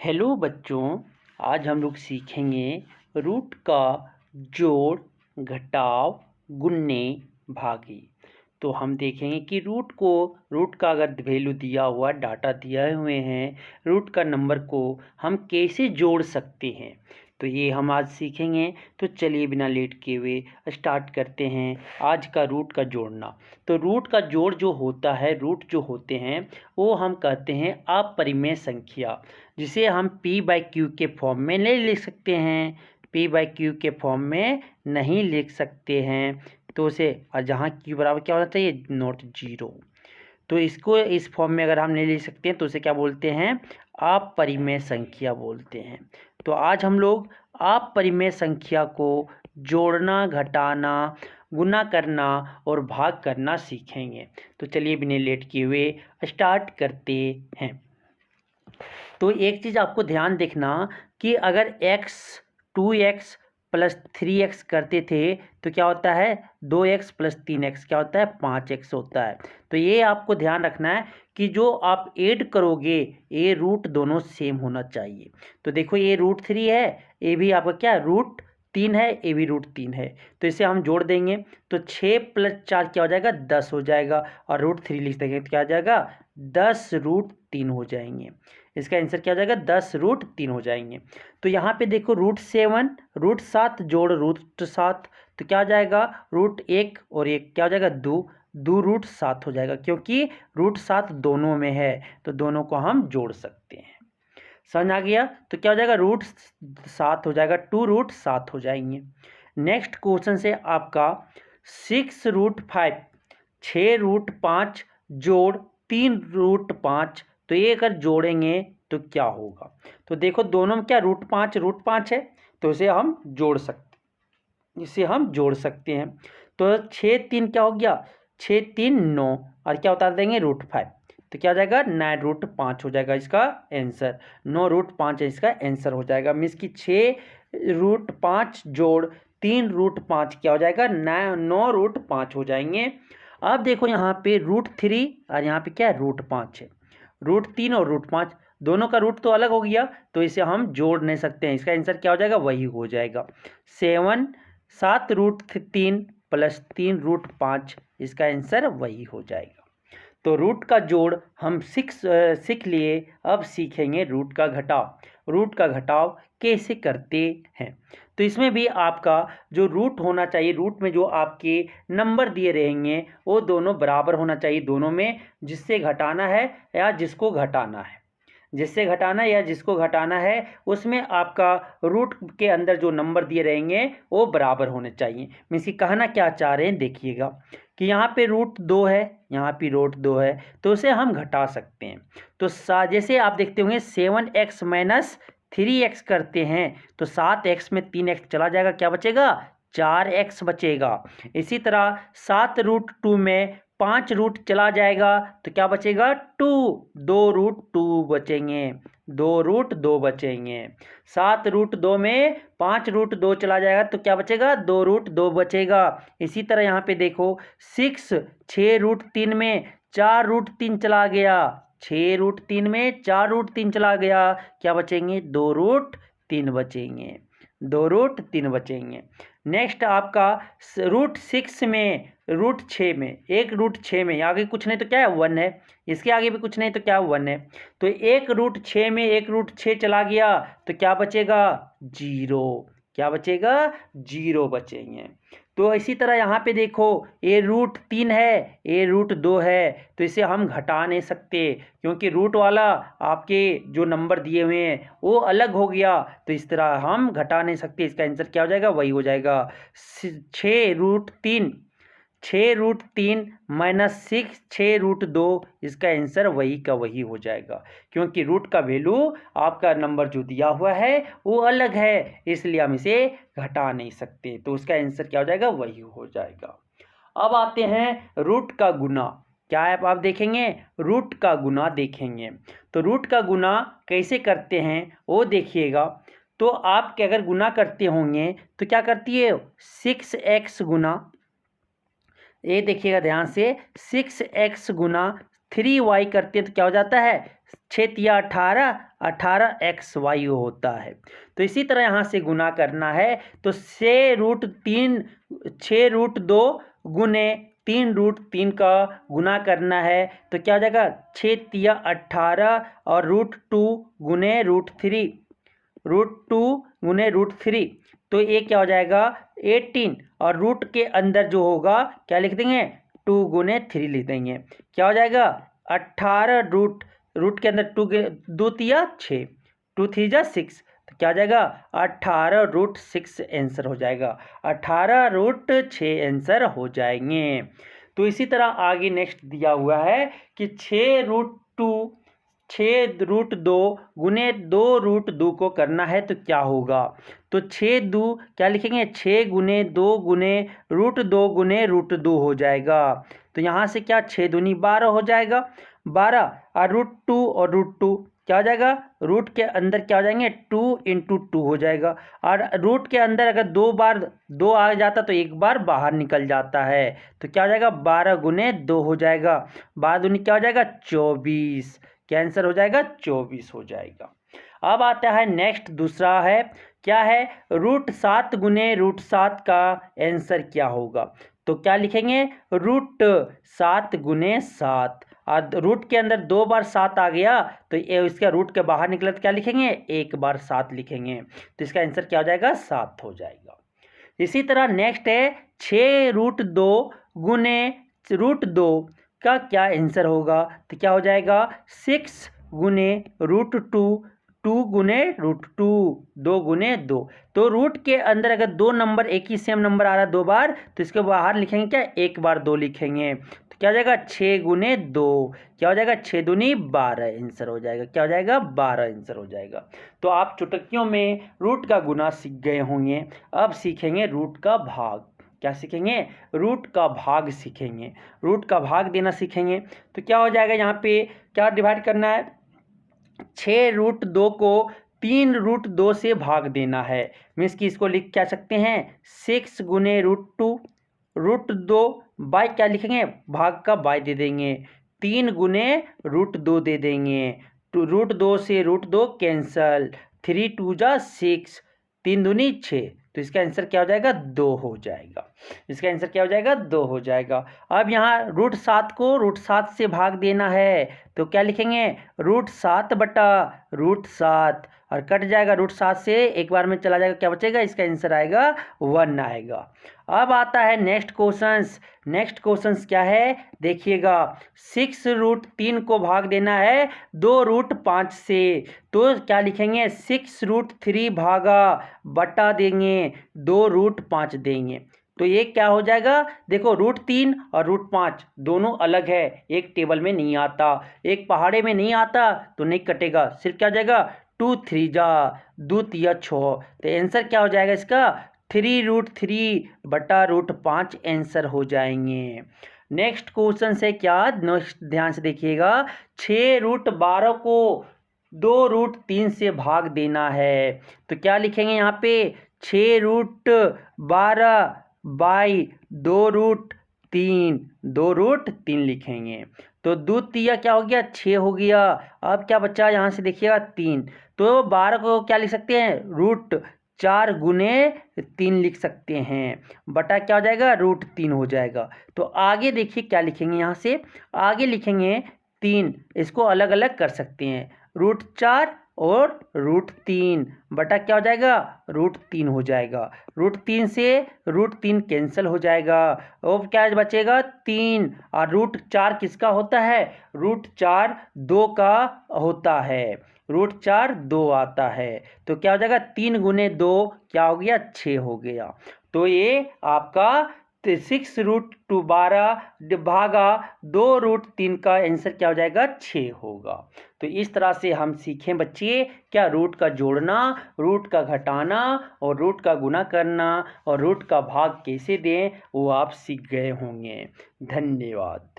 Hello बच्चों, आज हम लोग सीखेंगे रूट का जोड़, घटाव, गुणने, भागे। तो हम देखेंगे कि रूट का अगर वैल्यू दिया हुआ, डाटा दिए हुए हैं, रूट का नंबर को हम कैसे जोड़ सकते हैं। तो ये हम आज सीखेंगे। तो चलिए बिना लेट किए हुए स्टार्ट करते हैं आज का रूट का जोड़ना। तो रूट का जोड़ जो होता है, रूट जो होते हैं वो हम कहते हैं अपरिमेय संख्या, जिसे हम p/q के फॉर्म में नहीं लिख सकते हैं। p/q के फॉर्म में नहीं लिख सकते हैं, तो उसे और जहाँ q बराबर क्या होना चाहिए, नॉट जीरो। तो इसको इस फॉर्म में अगर हम नहीं लिख सकते हैं तो उसे क्या बोलते हैं, अपरिमेय संख्या बोलते हैं। तो आज हम लोग अपरिमेय संख्या को जोड़ना, घटाना, गुना करना और भाग करना सीखेंगे। तो चलिए बिना लेट किए हुए स्टार्ट करते हैं। तो एक चीज़ आपको ध्यान देखना कि अगर x 2x प्लस 3x करते थे तो क्या होता है, 2x प्लस 3x क्या होता है, 5x होता है। तो ये आपको ध्यान रखना है कि जो आप ऐड करोगे ये रूट दोनों सेम होना चाहिए। तो देखो ये √3 है, ये भी आपका क्या रूट 3 है, ये भी √3 है। तो इसे हम जोड़ देंगे तो 6 + 4 क्या हो जाएगा, 10 हो जाएगा। और √3 लिख देंगे तो क्या आ जाएगा, 10 √3 हो जाएंगे। इसका आंसर क्या हो जाएगा, 10 √3 हो जाएंगे। तो यहाँ पे देखो √7 √7 जोड़ √7 तो क्या हो जाएगा, √1 और 1 क्या हो जाएगा, 2 √7 हो जाएगा, क्योंकि √7 दोनों में है तो दोनों को हम जोड़ सकते हैं। समझ आ गया। तो क्या हो जाएगा, √7 हो जाएगा, 2 √7 हो जाएंगे। नेक्स्ट क्वेश्चन से आपका 6 √5 6 √5 जोड़ 3 √5, तो ये अगर जोड़ेंगे तो क्या होगा। तो देखो दोनों में क्या √5 है, तो इसे हम जोड़ सकते हैं। तो 6 3 क्या हो गया, 6 3 9 और क्या उतार देंगे √5, तो क्या हो जाएगा, 9 √5 हो जाएगा इसका आंसर। 9 √5 है इसका आंसर हो जाएगा। मीन्स कि 6 √5 जोड़ 3 √5 क्या हो जाएगा, 9 √5 हो जाएंगे। अब देखो यहाँ पे √3 और यहाँ पे क्या है, √5 है। √3 और √5 दोनों का रूट तो अलग हो गया, तो इसे हम जोड़ नहीं सकते हैं। इसका आंसर क्या हो जाएगा, वही हो जाएगा 7 √3 प्लस 3 √5, इसका आंसर वही हो जाएगा। तो रूट का जोड़ हम सीख लिए। अब सीखेंगे रूट का घटाव। रूट का घटाव कैसे करते हैं। तो इसमें भी आपका जो रूट होना चाहिए, रूट में जो आपके नंबर दिए रहेंगे वो दोनों बराबर होना चाहिए, दोनों में जिससे घटाना है या जिसको घटाना है। जिसको घटाना है उसमें आपका रूट के अंदर जो नंबर दिए रहेंगे वो बराबर होने चाहिए। मीन्स कि कहना क्या चाह रहे हैं, देखिएगा कि यहाँ पे √2 है, यहाँ पे √2 है, तो उसे हम घटा सकते हैं। तो जैसे आप देखते होंगे 7x - 3x करते हैं तो 7x में 3x चला जाएगा, क्या बचेगा, 4x बचेगा। इसी तरह 7 √2 में 5 रूट चला जाएगा तो क्या बचेगा, 2 2 बचेंगे, 2 बचेंगे। 7 √2 में 5 √2 चला जाएगा तो क्या बचेगा, 2 बचेगा। इसी तरह यहाँ पे देखो 6 √3 में 4 √3 चला गया, 6 √3 में 4 √3 चला गया, क्या बचेंगे, 2 √3 बचेंगे, 2 √3 बचेंगे। नेक्स्ट आपका √6 में √6 में 1 √6 में आगे कुछ नहीं तो क्या है, 1 है। इसके आगे भी कुछ नहीं तो क्या, 1 है। तो 1 √6 में 1 √6 चला गया तो क्या बचेगा, 0। क्या बचेगा, 0 बचेंगे। तो इसी तरह यहाँ पे देखो ये √3 है, ये √2 है, तो इसे हम घटा नहीं सकते क्योंकि रूट वाला आपके जो नंबर दिए हुए हैं वो अलग हो गया, तो इस तरह हम घटा नहीं सकते। इसका आंसर क्या हो जाएगा, वही हो जाएगा 6 √3 माइनस 6 √2, इसका आंसर वही का वही हो जाएगा, क्योंकि रूट का वैल्यू आपका नंबर जो दिया हुआ है वो अलग है, इसलिए हम इसे घटा नहीं सकते। तो उसका आंसर क्या हो जाएगा, वही हो जाएगा। अब आते हैं रूट का गुना। क्या है, आप देखेंगे रूट का गुना देखेंगे। तो रूट का गुना कैसे करते हैं वो देखिएगा। तो आप अगर गुना करते होंगे तो क्या करती है, 6x गुना, ये देखिएगा ध्यान से, 6x गुना 3y करते हैं तो क्या हो जाता है, 6 तिया 18, 18xy होता है। तो इसी तरह यहाँ से गुना करना है, तो 6√2 गुने 3√3 का गुना करना है, तो क्या हो जाएगा 6 तिया 18 और √2 गुने √3, √2 गुने √3, तो ये क्या हो जाएगा 18, और रूट के अंदर जो होगा क्या लिख देंगे 2 गुने 3 लिख देंगे। क्या हो जाएगा 18 रूट के अंदर 2 तिया 6, 2 3 जा 6, तो क्या हो जाएगा 18√6 आंसर हो जाएगा, 18√6 आंसर हो जाएंगे। तो इसी तरह आगे नेक्स्ट दिया हुआ है कि 6√2 गुने 2√2 को करना है, तो क्या होगा, तो 6 2 क्या लिखेंगे 6 गुने 2 गुने √2 गुने √2 हो जाएगा। तो यहाँ से क्या 6 दूनी 12 हो जाएगा, 12 और √2 और √2 क्या हो जाएगा, रूट के अंदर क्या हो जाएंगे 2 × 2 हो जाएगा, और रूट के अंदर अगर 2 बार 2 आ जाता तो एक बार बाहर निकल जाता है, तो क्या हो जाएगा 12 गुने 2 हो जाएगा, 12 दूनी क्या हो जाएगा 24, क्या आंसर हो जाएगा 24 हो जाएगा। अब आता है नेक्स्ट, दूसरा है क्या है √7 गुने √7 का आंसर क्या होगा, तो क्या लिखेंगे √7 गुने 7, और रूट के अंदर 2 बार 7 आ गया तो ये इसका रूट के बाहर निकला तो क्या लिखेंगे 1 बार 7 लिखेंगे, तो इसका आंसर क्या हो जाएगा 7 हो जाएगा। इसी तरह नेक्स्ट है 6√2 गुने √2 का क्या आंसर होगा, तो क्या हो जाएगा 6 गुने √2, 2 गुने √2, 2 गुने 2, तो रूट के अंदर अगर 2 नंबर एक ही सेम नंबर आ रहा है 2 बार, तो इसके बाहर लिखेंगे क्या 1 बार 2 लिखेंगे, तो क्या हो जाएगा 6 गुने 2, क्या हो जाएगा 6 दूनी 12 आंसर हो जाएगा, क्या हो जाएगा 12 आंसर हो जाएगा। तो आप चुटकियों में रूट का गुना सीख गए होंगे, अब सीखेंगे रूट का भाग। क्या सीखेंगे रूट का भाग सीखेंगे, रूट का भाग देना सीखेंगे। तो क्या हो जाएगा यहाँ पे क्या डिवाइड करना है, 6√2 को 3√2 से भाग देना है, मीन्स कि इसको लिख क्या सकते हैं 6 गुने √2, √2 बाय क्या लिखेंगे भाग का बाय दे देंगे, 3 गुने √2 दे देंगे, √2 से √2 कैंसल, 3 2 जा 6, 3 दूनी 6, तो इसका आंसर क्या हो जाएगा 2 हो जाएगा, इसका आंसर क्या हो जाएगा 2 हो जाएगा। अब यहाँ √7 को √7 से भाग देना है, तो क्या लिखेंगे √7 बटा √7, और कट जाएगा √7 से एक बार में चला जाएगा, क्या बचेगा इसका आंसर आएगा 1 आएगा। अब आता है नेक्स्ट क्वेश्चंस, नेक्स्ट क्वेश्चंस क्या है देखिएगा, 6√3 को भाग देना है 2√5 से, तो क्या लिखेंगे 6√3 भागा बटा देंगे 2√5 देंगे, तो ये क्या हो जाएगा देखो √3 और √5 दोनों अलग है, एक टेबल में नहीं आता, एक पहाड़े में नहीं आता तो नहीं कटेगा, सिर्फ क्या हो जाएगा 2 3 जा 2 तिया 6, तो आंसर क्या हो जाएगा इसका 3√3 बटा √5 आंसर हो जाएंगे। नेक्स्ट क्वेश्चन से क्या नेक्स्ट ध्यान से देखिएगा, 6√12 को 2√3 से भाग देना है, तो क्या लिखेंगे यहाँ पे 6√12 बाई 2√3, 2√3 लिखेंगे, तो 2 तिया क्या हो गया 6 हो गया, अब क्या बचा यहाँ से देखिएगा 3, तो 12 को क्या लिख सकते हैं √4 गुने 3 लिख सकते हैं, बटा क्या हो जाएगा √3 हो जाएगा। तो आगे देखिए क्या लिखेंगे, यहाँ से आगे लिखेंगे 3, इसको अलग अलग कर सकते हैं, √4 और √3 बटा क्या हो जाएगा √3 हो जाएगा, √3 से √3 कैंसिल हो जाएगा, और क्या बचेगा 3, और √4 किसका होता है √4 2 का होता है, √4 2 आता है, तो क्या हो जाएगा 3 गुने 2 क्या हो गया 6 हो गया, तो ये आपका 6√12 भागा 2√3 का आंसर क्या हो जाएगा 6 होगा। तो इस तरह से हम सीखें बच्चे क्या रूट का जोड़ना, रूट का घटाना और रूट का गुना करना और रूट का भाग कैसे दें वो आप सीख गए होंगे। धन्यवाद।